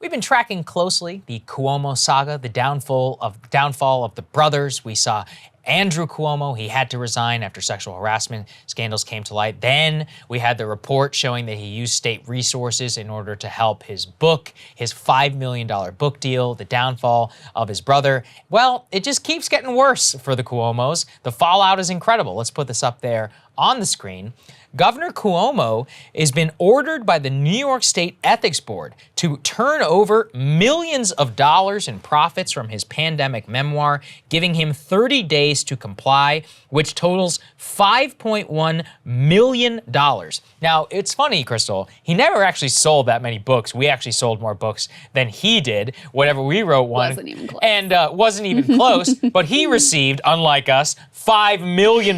We've been tracking closely the Cuomo saga, the downfall of the brothers. We saw Andrew Cuomo, he had to resign after sexual harassment scandals came to light. Then we had the report showing that he used state resources in order to help his book, his $5 million book deal, the downfall of his brother. Well, it just keeps getting worse for the Cuomos. The fallout is incredible. Let's put this up there on the screen. Governor Cuomo has been ordered by the New York State Ethics Board to turn over millions of dollars in profits from his pandemic memoir, giving him 30 days to comply, which totals $5.1 million. Now, it's funny, Krystal, he never actually sold that many books. We actually sold more books than he did. Whenever we wrote one. Wasn't even close. And wasn't even close, but he received, unlike us, $5 million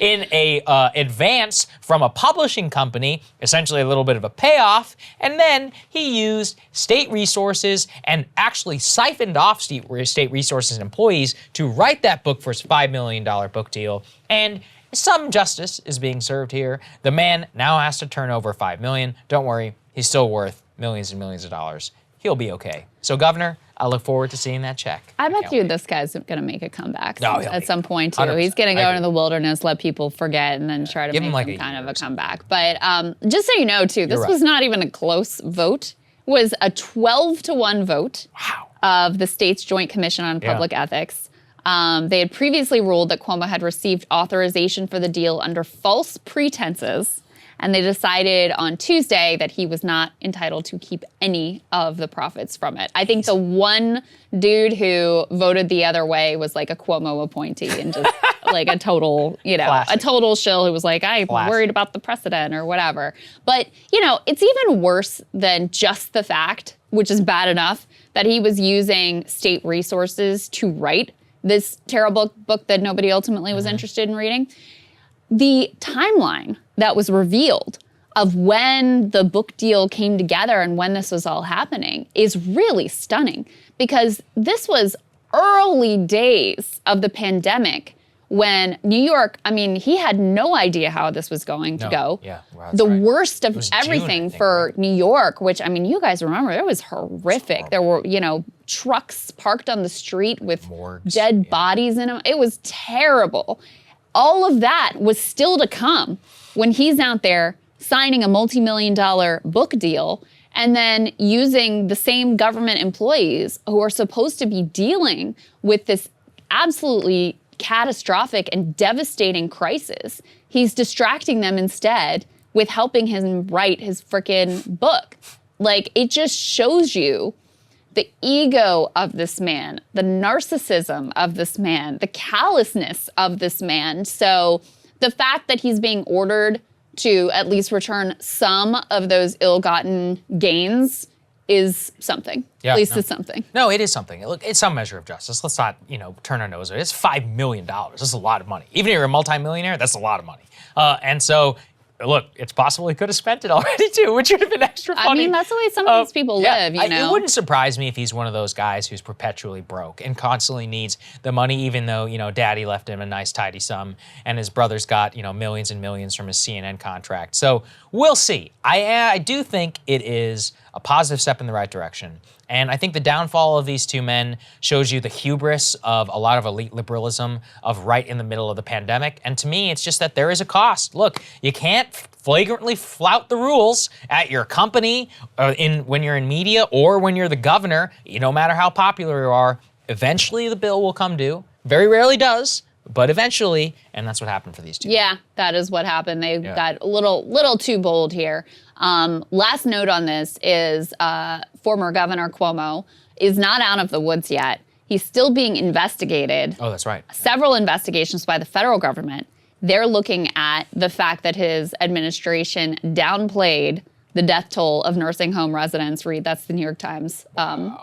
in a advance from a publishing company, essentially a little bit of a payoff, and then he used state resources and actually siphoned off state resources and employees to write that book for his $5 million book deal. And some justice is being served here. The man now has to turn over $5 million. Don't worry, he's still worth millions and millions of dollars. He'll be okay. So, Governor, I look forward to seeing that check. I bet you this guy's going to make a comeback at some point, too. 100%. He's going to go into the wilderness, let people forget, and then try to make some kind of a comeback. But just so you know, too, this was not even a close vote. It was a 12-1 vote of the state's Joint Commission on Public Ethics. They had previously ruled that Cuomo had received authorization for the deal under false pretenses. And they decided on Tuesday that he was not entitled to keep any of the profits from it. I think the one dude who voted the other way was like a Cuomo appointee and just like a total, a total shill who was like, I'm worried about the precedent or whatever. But, it's even worse than just the fact, which is bad enough, that he was using state resources to write this terrible book that nobody ultimately was interested in reading. The timeline that was revealed of when the book deal came together and when this was all happening is really stunning, because this was early days of the pandemic when New York, he had no idea how this was going to go. Yeah, the worst of everything for New York, which, you guys remember, it was horrific. There were, trucks parked on the street with morgues, dead bodies in them. It was terrible. All of that was still to come when he's out there signing a multi-million-dollar book deal and then using the same government employees who are supposed to be dealing with this absolutely catastrophic and devastating crisis. He's distracting them instead with helping him write his frickin' book. Like, it just shows you the ego of this man, the narcissism of this man, the callousness of this man. So the fact that he's being ordered to at least return some of those ill-gotten gains is something. At least it's something. No, it is something. Look, it's some measure of justice. Let's not, turn our nose at it. It's $5 million. That's a lot of money. Even if you're a multimillionaire, that's a lot of money. And so, look, it's possible he could have spent it already too, which would have been extra funny. That's the way some of these people live, It wouldn't surprise me if he's one of those guys who's perpetually broke and constantly needs the money, even though, daddy left him a nice tidy sum and his brother's got, millions and millions from his CNN contract. So we'll see. I do think it is a positive step in the right direction. And I think the downfall of these two men shows you the hubris of a lot of elite liberalism of right in the middle of the pandemic. And to me, it's just that there is a cost. Look, you can't flagrantly flout the rules at your company when you're in media or when you're the governor. No matter how popular you are, eventually the bill will come due. Very rarely does, but eventually, and that's what happened for these two. Yeah, that is what happened. They got a little too bold here. Last note on this is former Governor Cuomo is not out of the woods yet. He's still being investigated. Oh, that's right. Several investigations by the federal government. They're looking at the fact that his administration downplayed the death toll of nursing home residents. Read, that's the New York Times,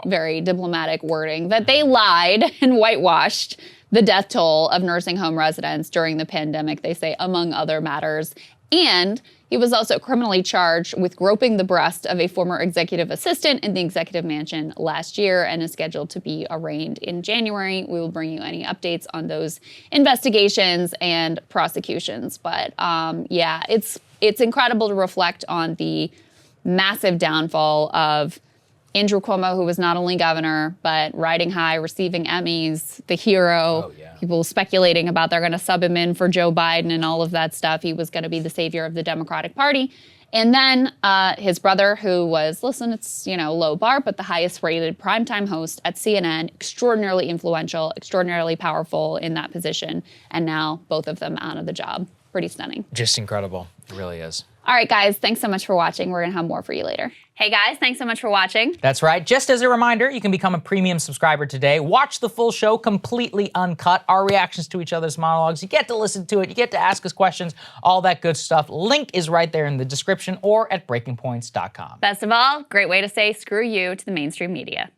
very diplomatic wording, that they lied and whitewashed the death toll of nursing home residents during the pandemic, they say, among other matters. And he was also criminally charged with groping the breast of a former executive assistant in the executive mansion last year and is scheduled to be arraigned in January. We will bring you any updates on those investigations and prosecutions. But it's incredible to reflect on the massive downfall of Andrew Cuomo, who was not only governor, but riding high, receiving Emmys, the hero. Oh, yeah. People speculating about they're going to sub him in for Joe Biden and all of that stuff. He was going to be the savior of the Democratic Party. And then his brother, who was, listen, it's, low bar, but the highest rated primetime host at CNN, extraordinarily influential, extraordinarily powerful in that position. And now both of them out of the job. Pretty stunning. Just incredible. It really is. All right, guys, thanks so much for watching. We're going to have more for you later. Hey, guys, thanks so much for watching. That's right. Just as a reminder, you can become a premium subscriber today. Watch the full show completely uncut, our reactions to each other's monologues. You get to listen to it. You get to ask us questions, all that good stuff. Link is right there in the description or at breakingpoints.com. Best of all, great way to say screw you to the mainstream media.